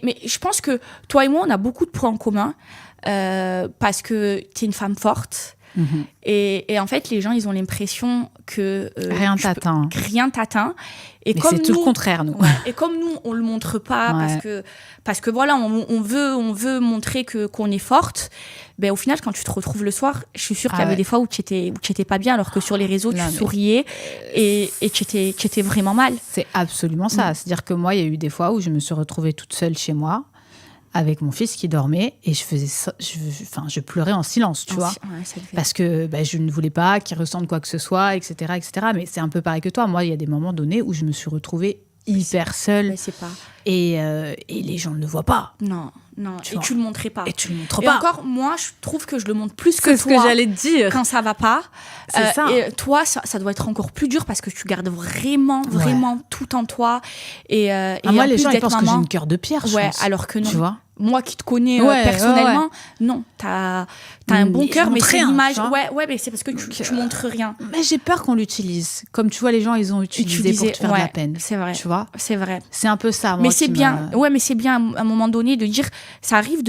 Mais je pense que toi et moi, on a beaucoup de points en commun parce que tu es une femme forte. Et en fait, les gens, ils ont l'impression que rien t'atteint. Rien t'atteint. Et mais comme c'est tout le contraire, nous. Ouais, et comme nous, on le montre pas parce que voilà, on veut montrer qu'on est forte. Ben, au final, quand tu te retrouves le soir, je suis sûre qu'il y avait des fois où tu étais pas bien, alors que sur les réseaux, tu souriais et tu étais vraiment mal. C'est absolument ça. C'est-à-dire que moi, il y a eu des fois où je me suis retrouvée toute seule chez moi, avec mon fils qui dormait, et je pleurais en silence, tu vois. Parce que je ne voulais pas qu'il ressente quoi que ce soit, etc., etc. Mais c'est un peu pareil que toi. Moi, il y a des moments donnés où je me suis retrouvée hyper seule. Et les gens ne le voient pas. Non. Et tu le montrais pas. Et encore, moi, je trouve que je le montre plus que toi. C'est ce que j'allais te dire. Quand ça va pas. C'est ça. Et toi, ça doit être encore plus dur parce que tu gardes vraiment tout en toi. Et moi, les gens, ils pensent que j'ai une cœur de pierre, je pense. Alors que non. Tu vois. Moi qui te connais personnellement, non, t'as un bon cœur, mais c'est l'image. Mais c'est parce que tu montres rien. Mais j'ai peur qu'on l'utilise. Comme tu vois, les gens, ils ont utilisé pour te faire de la peine. C'est vrai. Tu vois. C'est vrai. C'est un peu ça. Mais c'est bien. Mais c'est bien à un moment donné de dire, ça arrive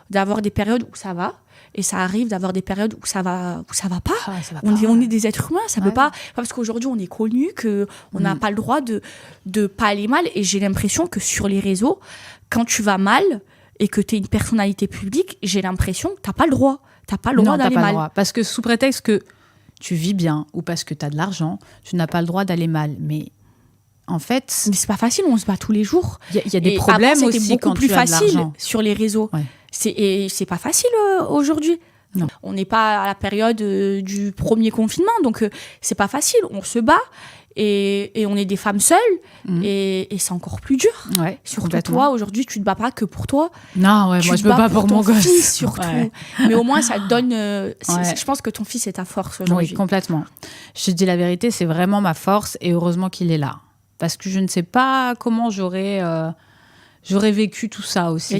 d'avoir des périodes où ça va. Et ça arrive d'avoir des périodes où ça va pas. On est des êtres humains, ça peut pas. Parce qu'aujourd'hui, on est connus, qu'on n'a pas le droit de pas aller mal. Et j'ai l'impression que sur les réseaux, quand tu vas mal et que tu es une personnalité publique, j'ai l'impression que tu n'as pas le droit. Tu n'as pas le droit d'aller mal. Droit. Parce que sous prétexte que tu vis bien ou parce que tu as de l'argent, tu n'as pas le droit d'aller mal. Mais en fait... Mais c'est pas facile, on se bat tous les jours. Il y a des problèmes aussi quand tu as de l'argent. C'était beaucoup plus facile sur les réseaux. Ouais. Et c'est pas facile aujourd'hui. Non. On n'est pas à la période du premier confinement, donc c'est pas facile. On se bat et on est des femmes seules et c'est encore plus dur. Ouais, surtout toi, aujourd'hui, tu te bats pas que pour toi. Non, moi je me bats pour mon gosse. Fils, surtout. Ouais. Mais au moins, ça te donne... je pense que ton fils est ta force aujourd'hui. Oui, complètement. Je te dis la vérité, c'est vraiment ma force et heureusement qu'il est là. Parce que je ne sais pas comment j'aurais vécu tout ça aussi.